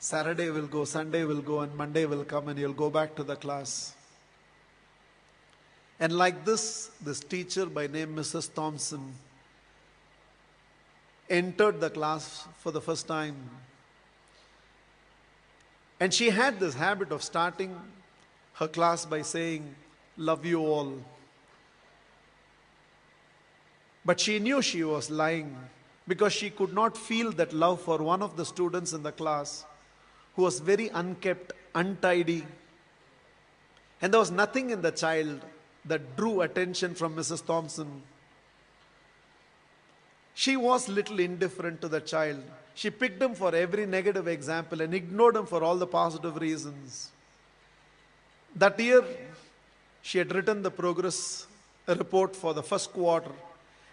Saturday will go, Sunday will go, and Monday will come, and you'll go back to the class. And like this teacher by name Mrs. Thompson entered the class for the first time. And she had this habit of starting her class by saying, "Love you all." But she knew she was lying because she could not feel that love for one of the students in the class who was very unkept, untidy. And there was nothing in the child that drew attention from Mrs. Thompson. She was little indifferent to the child. She picked him for every negative example and ignored him for all the positive reasons. That year, she had written the progress report for the first quarter.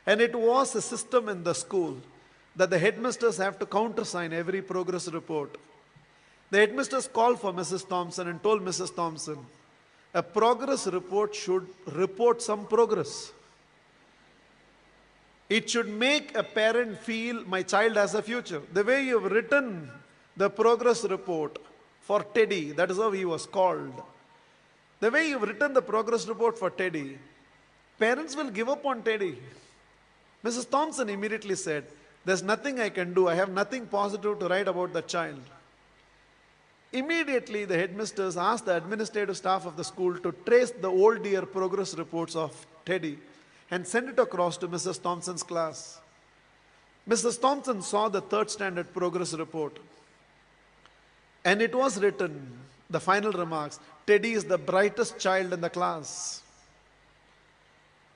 And it was a system in the school that the headmasters have to countersign every progress report. The headmasters called for Mrs. Thompson and told Mrs. Thompson, a progress report should report some progress. It should make a parent feel my child has a future. The way you've written the progress report for Teddy, that is how he was called. The way you've written the progress report for Teddy, parents will give up on Teddy. Mrs. Thompson immediately said, there's nothing I can do. I have nothing positive to write about the child. Immediately, the headmasters asked the administrative staff of the school to trace the old year progress reports of Teddy and send it across to Mrs. Thompson's class. Mrs. Thompson saw the third standard progress report. And it was written, the final remarks, Teddy is the brightest child in the class.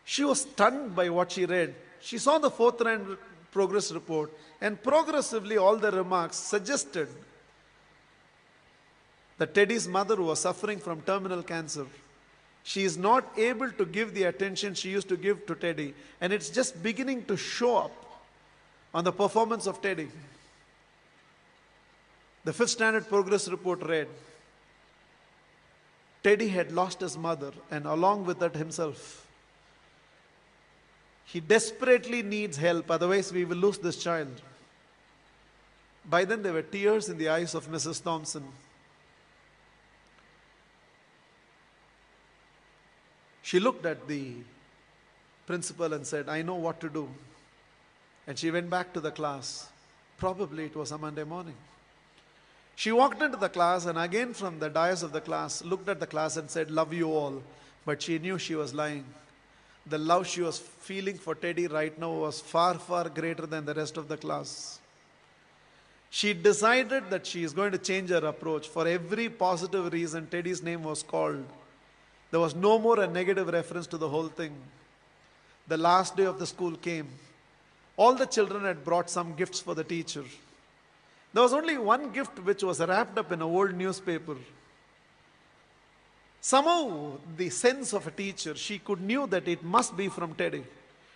She was stunned by what she read. She saw the fourth round progress report, and progressively all the remarks suggested that Teddy's mother was suffering from terminal cancer. She is not able to give the attention she used to give to Teddy, and it's just beginning to show up on the performance of Teddy. The fifth standard progress report read, Teddy had lost his mother and along with that himself. He desperately needs help, otherwise we will lose this child. By then there were tears in the eyes of Mrs. Thompson. She looked at the principal and said, I know what to do. And she went back to the class. Probably it was a Monday morning. She walked into the class and again from the dais of the class, looked at the class and said, love you all. But she knew she was lying. The love she was feeling for Teddy right now was far, far greater than the rest of the class. She decided that she is going to change her approach. For every positive reason, Teddy's name was called. There was no more a negative reference to the whole thing. The last day of the school came. All the children had brought some gifts for the teacher. There was only one gift which was wrapped up in an old newspaper. Somehow, the sense of a teacher, she knew that it must be from Teddy.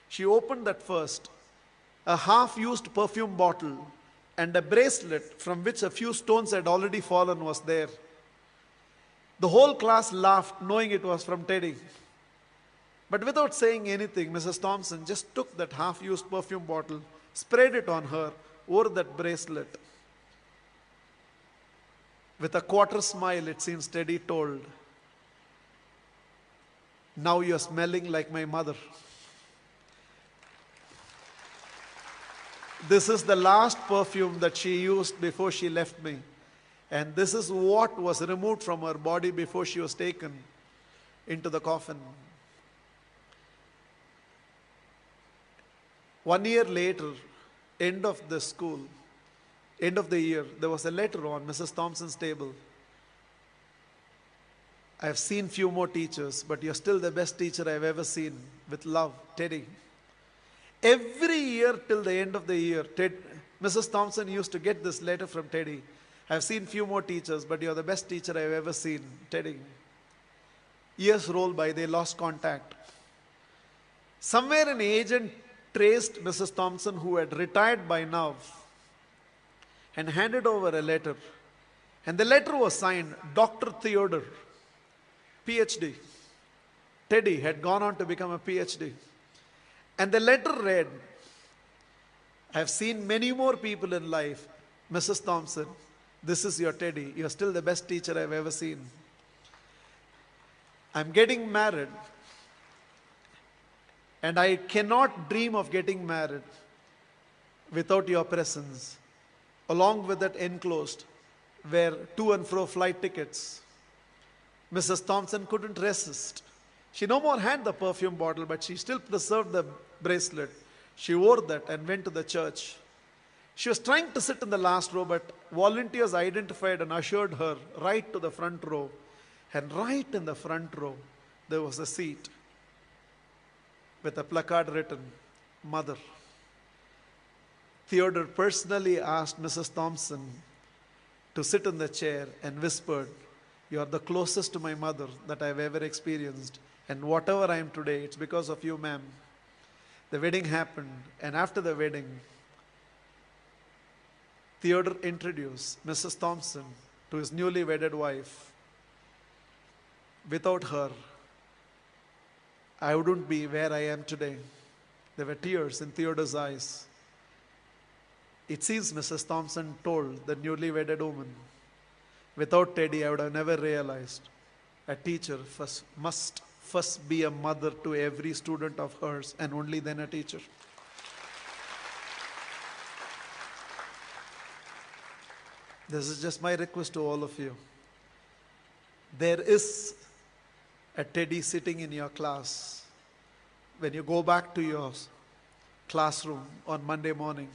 She opened that first. A half-used perfume bottle and a bracelet from which a few stones had already fallen was there. The whole class laughed, knowing it was from Teddy. But without saying anything, Mrs. Thompson just took that half-used perfume bottle, sprayed it on her, wore that bracelet. With a quarter smile, it seems Teddy told, now you're smelling like my mother. This is the last perfume that she used before she left me. And this is what was removed from her body before she was taken into the coffin. 1 year later, end of the school, end of the year, there was a letter on Mrs. Thompson's table. I have seen few more teachers, but you're still the best teacher I've ever seen. With love, Teddy. Every year till the end of the year, Mrs. Thompson used to get this letter from Teddy. I've seen few more teachers, but you're the best teacher I've ever seen, Teddy. Years rolled by, they lost contact. Somewhere an agent traced Mrs. Thompson, who had retired by now, and handed over a letter. And the letter was signed, Dr. Theodore, PhD. Teddy had gone on to become a PhD. And the letter read, I have seen many more people in life, Mrs. Thompson. This is your Teddy. You're still the best teacher I've ever seen. I'm getting married, and I cannot dream of getting married without your presence. Along with that enclosed were to and fro flight tickets. Mrs. Thompson couldn't resist. She no more had the perfume bottle, but she still preserved the bracelet. She wore that and went to the church. She was trying to sit in the last row, but volunteers identified and ushered her right to the front row. And right in the front row, there was a seat with a placard written, Mother. Theodore personally asked Mrs. Thompson to sit in the chair and whispered, "You are the closest to my mother that I've ever experienced. And whatever I am today, it's because of you, ma'am." The wedding happened, and after the wedding, Theodore introduced Mrs. Thompson to his newly wedded wife. Without her, I wouldn't be where I am today. There were tears in Theodore's eyes. It seems Mrs. Thompson told the newly wedded woman, "Without Teddy, I would have never realized a teacher must first be a mother to every student of hers, and only then a teacher." This is just my request to all of you. There is a Teddy sitting in your class. When you go back to your classroom on Monday morning,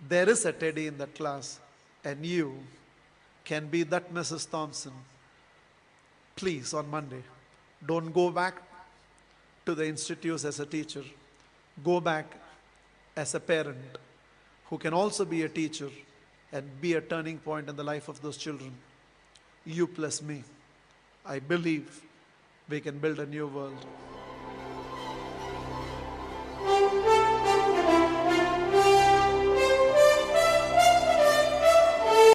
there is a Teddy in that class, and you can be that Mrs. Thompson. Please, on Monday, don't go back to the institutes as a teacher. Go back as a parent who can also be a teacher and be a turning point in the life of those children. You plus me. I believe we can build a new world.